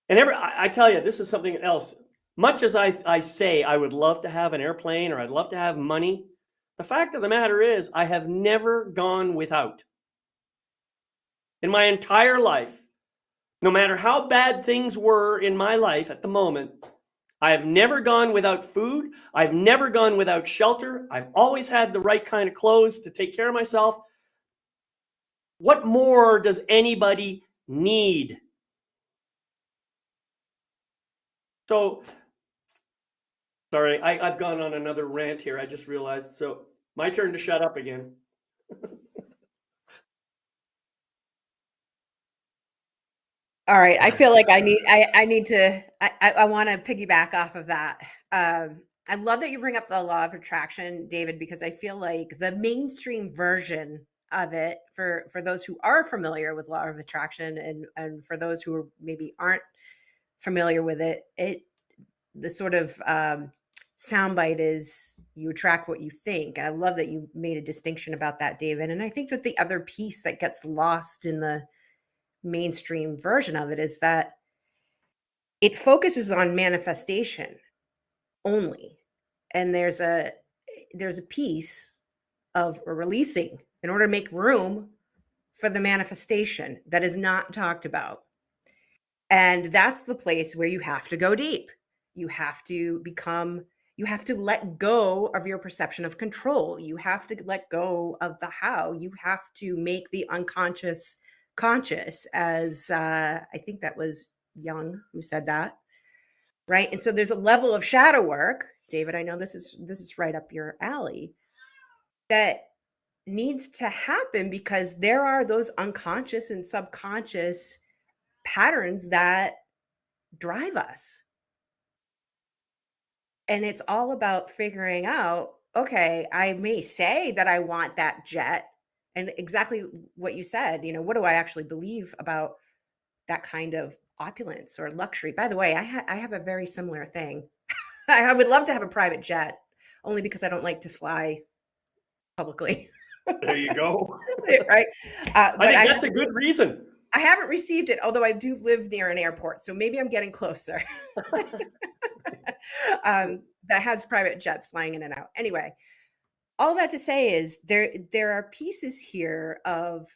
And I tell you, this is something else. Much as I say I would love to have an airplane or I'd love to have money, the fact of the matter is I have never gone without. In my entire life, no matter how bad things were in my life at the moment, I have never gone without food. I've never gone without shelter. I've always had the right kind of clothes to take care of myself. What more does anybody need? So, sorry, I've gone on another rant here. I just realized. So, my turn to shut up again. All right. I feel like I want to piggyback off of that. I love that you bring up the law of attraction, David, because I feel like the mainstream version of it for those who are familiar with law of attraction and for those who maybe aren't familiar with it, the sort of soundbite is you attract what you think. And I love that you made a distinction about that, David. And I think that the other piece that gets lost in the mainstream version of it is that it focuses on manifestation only, and there's a piece of releasing in order to make room for the manifestation that is not talked about. And that's the place where you have to go deep. You have to let go of your perception of control. You have to let go of the how. You have to make the unconscious conscious, as I think that was Jung who said that, right? And so there's a level of shadow work, David. I know this is right up your alley, that needs to happen because there are those unconscious and subconscious patterns that drive us. And it's all about figuring out, okay, I may say that I want that jet, and exactly what you said, what do I actually believe about that kind of opulence or luxury? By the way, I have a very similar thing. I would love to have a private jet, only because I don't like to fly publicly. There you go. Right. I think that's a good reason. I haven't received it, although I do live near an airport, so maybe I'm getting closer. That has private jets flying in and out. Anyway, all that to say is there are pieces here of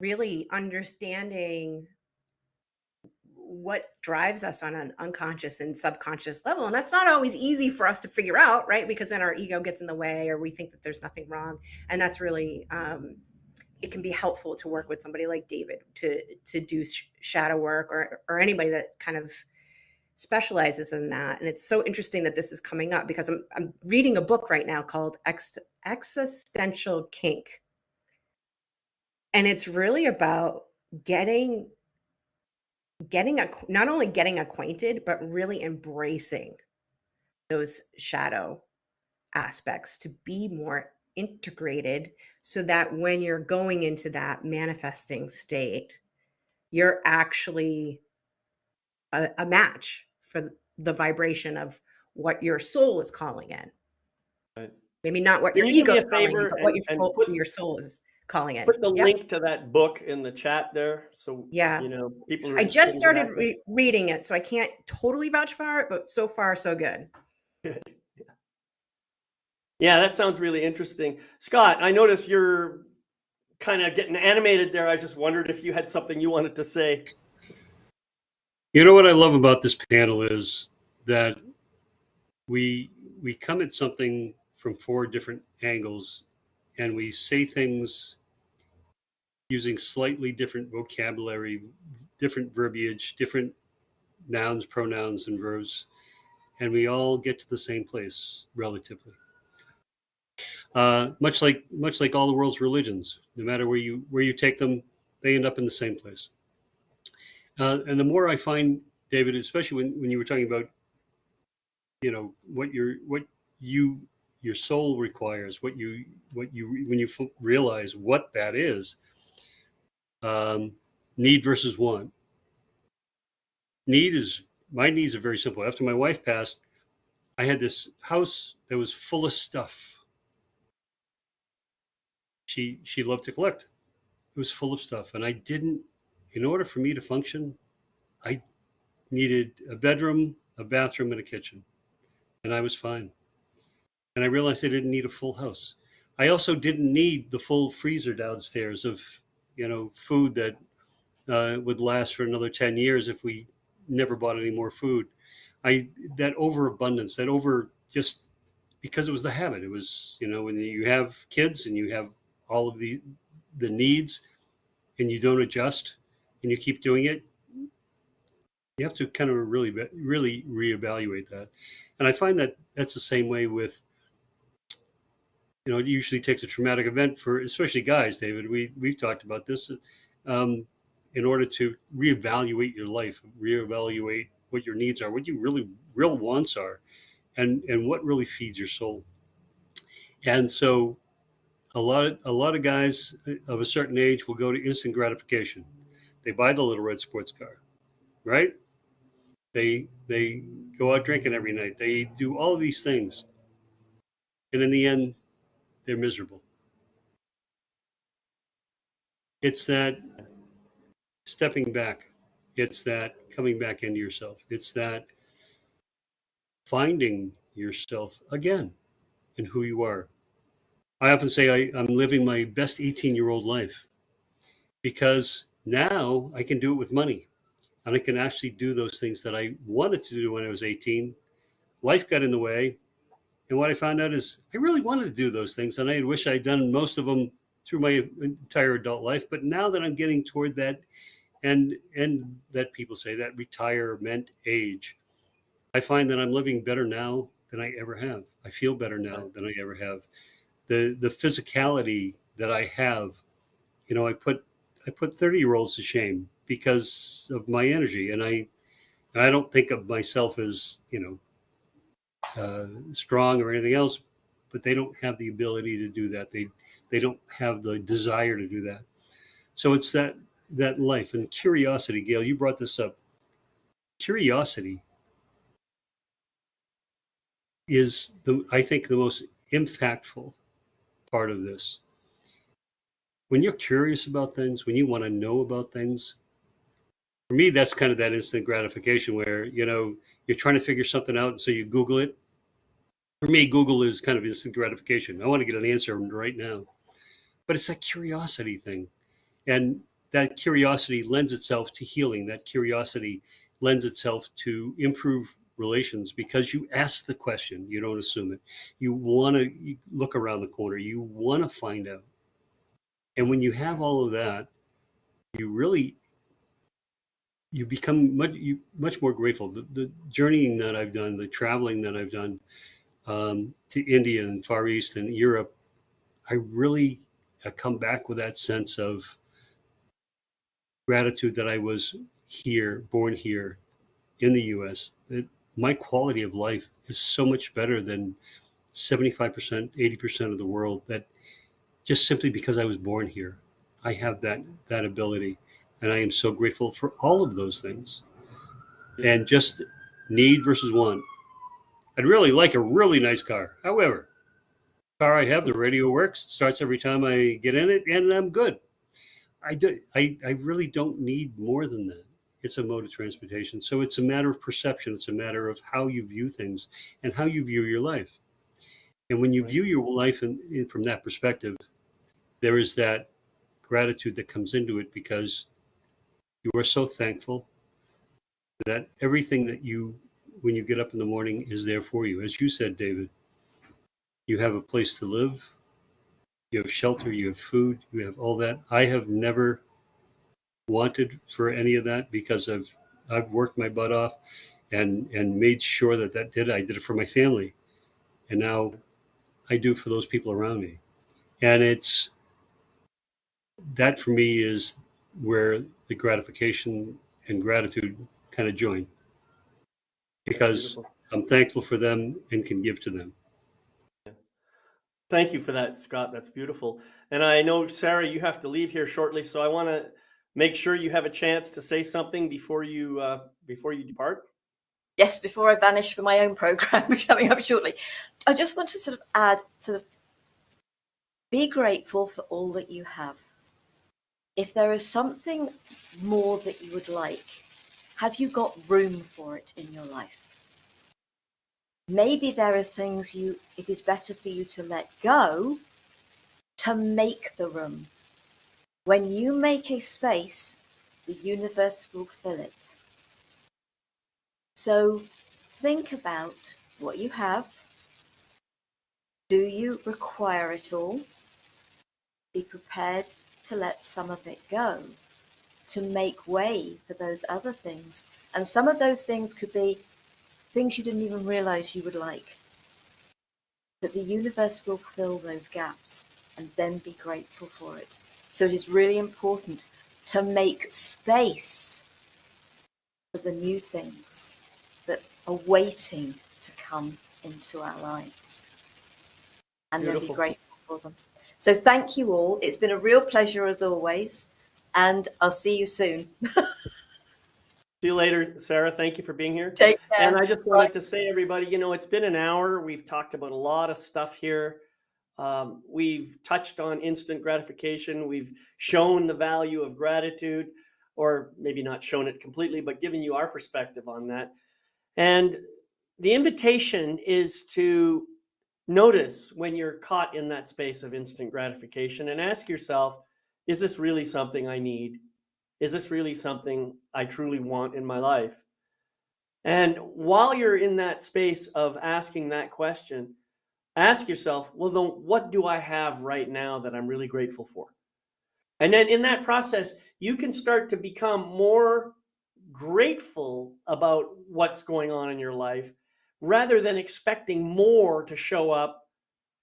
really understanding what drives us on an unconscious and subconscious level. And that's not always easy for us to figure out, right? Because then our ego gets in the way, or we think that there's nothing wrong. And that's really, it can be helpful to work with somebody like David to do shadow work, or anybody that kind of specializes in that. And it's so interesting that this is coming up because I'm reading a book right now called Existential Kink. And it's really about not only getting acquainted, but really embracing those shadow aspects to be more integrated, so that when you're going into that manifesting state, you're actually a match for the vibration of what your soul is calling in. Right. Maybe not what Can your you do ego me is a calling in, favor but what and your soul is calling in. put the Yeah. link to that book in the chat there, so Yeah. people are I just interested in started reading it, so I can't totally vouch for it, but so far so good. that. Yeah, that sounds really interesting. Scott, I notice you're kind of getting animated there. I just wondered if you had something you wanted to say. You know what I love about this panel is that we come at something from 4 different angles, and we say things using slightly different vocabulary, different verbiage, different nouns, pronouns, and verbs, and we all get to the same place relatively. Much like all the world's religions, no matter where you take them, they end up in the same place. And the more I find, David, especially when you were talking about, what your soul requires, when you realize what that is, need versus want. My needs are very simple. After my wife passed, I had this house that was full of stuff. She loved to collect. It was full of stuff, and in order for me to function, I needed a bedroom, a bathroom, and a kitchen, and I was fine. And I realized I didn't need a full house. I also didn't need the full freezer downstairs of, food that would last for another 10 years if we never bought any more food. That overabundance, that over just because it was the habit. It was, when you have kids and you have all of the needs and you don't adjust and you keep doing it, you have to kind of really reevaluate that. And I find that that's the same way with, it usually takes a traumatic event for especially guys, David. We've talked about this, in order to reevaluate your life, reevaluate what your needs are, what your real wants are, and what really feeds your soul. And so a lot of guys of a certain age will go to instant gratification. They buy the little red sports car, right? They go out drinking every night. They do all of these things, and in the end, they're miserable. It's that stepping back. It's that coming back into yourself. It's that finding yourself again and who you are. I often say I'm living my best 18-year-old life because now I can do it with money and I can actually do those things that I wanted to do when I was 18. Life got in the way. And what I found out is I really wanted to do those things. And I wish I'd done most of them through my entire adult life. But now that I'm getting toward that and that people say that retirement age, I find that I'm living better now than I ever have. I feel better now than I ever have. The physicality that I have, I put 30-year-olds to shame because of my energy, and I don't think of myself as strong or anything else, but they don't have the ability to do that. They don't have the desire to do that. So it's that life and curiosity. Gail, you brought this up. Curiosity is I think the most impactful part of this. When you're curious about things, when you want to know about things, for me, that's kind of that instant gratification where, you're trying to figure something out. And so you Google it. For me, Google is kind of instant gratification. I want to get an answer right now, but it's that curiosity thing. And that curiosity lends itself to healing. That curiosity lends itself to improve relations because you ask the question, you don't assume it. You want to look around the corner, you want to find out. And when you have all of that, you become much more grateful. The journeying that I've done, the traveling that I've done to India and Far East and Europe, I really come back with that sense of gratitude that I was here, born here in the US. That my quality of life is so much better than 75%, 80% of the world, that just simply because I was born here, I have that ability. And I am so grateful for all of those things. And just need versus want. I'd really like a really nice car. However, the car I have, the radio works, it starts every time I get in it, and I'm good. I really don't need more than that. It's a mode of transportation. So it's a matter of perception. It's a matter of how you view things and how you view your life. And when you view your life from that perspective, there is that gratitude that comes into it because you are so thankful that everything when you get up in the morning, is there for you. As you said, David, you have a place to live, you have shelter, you have food, you have all that. I have never wanted for any of that because I've worked my butt off and made sure that I did it for my family, and now I do for those people around me. And it's that for me is where the gratification and gratitude kind of join, because I'm thankful for them and can give to them. Thank you for that, Scott. That's beautiful. And I know, Sarah, you have to leave here shortly, so I want to make sure you have a chance to say something before you depart. Yes, before I vanish for my own program coming up shortly, I just want to sort of add, be grateful for all that you have. If there is something more that you would like, Have you got room for it in your life? Maybe there are things it is better for you to let go to make the room. When you make a space, the universe will fill it. So think about what you have. Do you require it all? Be prepared to let some of it go, to make way for those other things. And some of those things could be things you didn't even realize you would like. But the universe will fill those gaps, and then be grateful for it. So it is really important to make space for the new things that are waiting to come into our lives, and then be Beautiful. grateful for them. So thank you all. It's been a real pleasure as always, and I'll see you soon. See you later, Sarah. Thank you for being here. Take care. And I just wanted to say, everybody, it's been an hour. We've talked about a lot of stuff here. We've touched on instant gratification. We've shown the value of gratitude, or maybe not shown it completely, but given you our perspective on that. And the invitation is to notice when you're caught in that space of instant gratification and ask yourself, is this really something I need? Is this really something I truly want in my life? And while you're in that space of asking that question, ask yourself, well, then what do I have right now that I'm really grateful for? And then in that process, you can start to become more grateful about what's going on in your life rather than expecting more to show up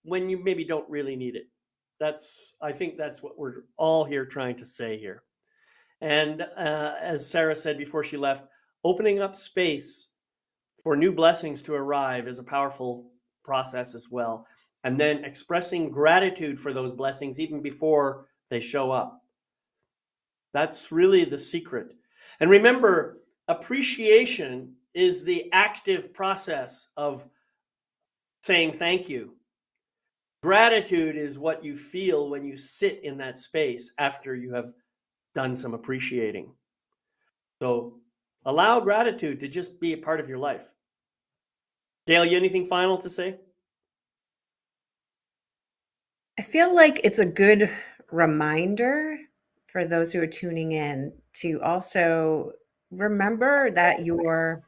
when you maybe don't really need it. I think that's what we're all here trying to say here. And as Sarah said before she left, opening up space for new blessings to arrive is a powerful process as well. And then expressing gratitude for those blessings even before they show up. That's really the secret. And remember, appreciation is the active process of saying thank you. Gratitude is what you feel when you sit in that space after you have done some appreciating. So allow gratitude to just be a part of your life. Gail, you anything final to say? I feel like it's a good reminder for those who are tuning in to also remember that you're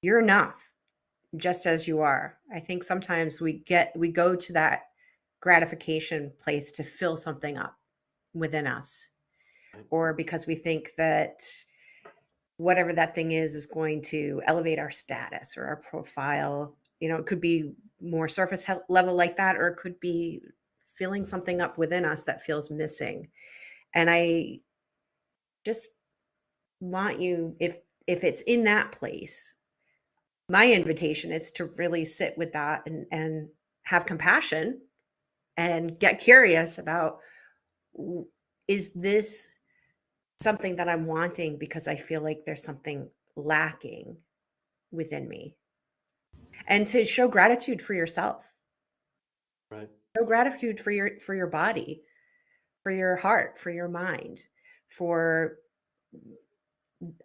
enough just as you are. I think sometimes we go to that gratification place to fill something up within us, or because we think that whatever that thing is going to elevate our status or our profile. It could be more surface level like that, or it could be filling something up within us that feels missing. And I just want you, if it's in that place, my invitation is to really sit with that and have compassion and get curious about, is this something that I'm wanting because I feel like there's something lacking within me? And to show gratitude for yourself. Right. Show gratitude for your body, for your heart, for your mind, for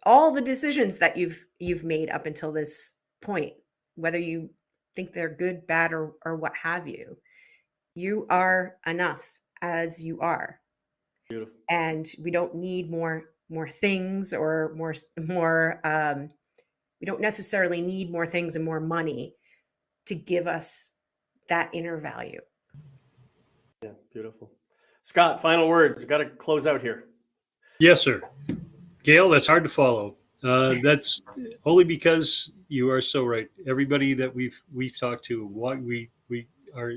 all the decisions that you've made up until this point, whether you think they're good, bad, or what have you. You are enough as you are. Beautiful. And we don't need more things or more we don't necessarily need more things and more money to give us that inner value. Yeah, beautiful. Scott, final words. Got to close out here. Yes, sir. Gail, that's hard to follow. That's only because you are so right. Everybody that we've talked to, we are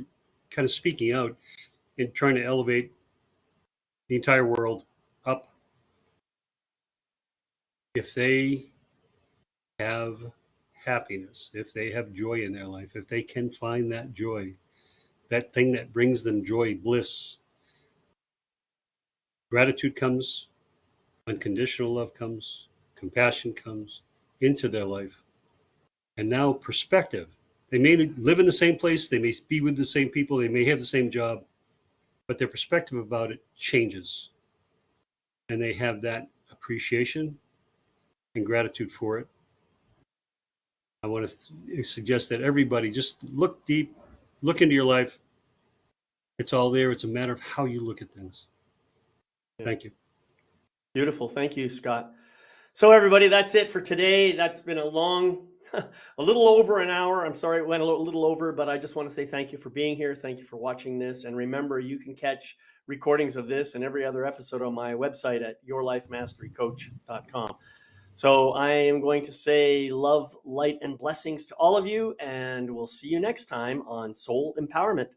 kind of speaking out and trying to elevate the entire world up. If they have happiness, if they have joy in their life, if they can find that joy, that thing that brings them joy, bliss, gratitude comes, unconditional love comes, compassion comes into their life. And now perspective. They may live in the same place, they may be with the same people, they may have the same job, but their perspective about it changes. And they have that appreciation and gratitude for it. I want to suggest that everybody just look deep, look into your life. It's all there. It's a matter of how you look at things. Yeah. Thank you. Beautiful. Thank you, Scott. So everybody, that's it for today. That's been a long, a little over an hour. I'm sorry it went a little over, but I just want to say thank you for being here. Thank you for watching this. And remember, you can catch recordings of this and every other episode on my website at yourlifemasterycoach.com. So I am going to say love, light, and blessings to all of you, and we'll see you next time on Soul Empowerment.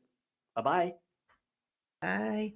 Bye-bye. Bye.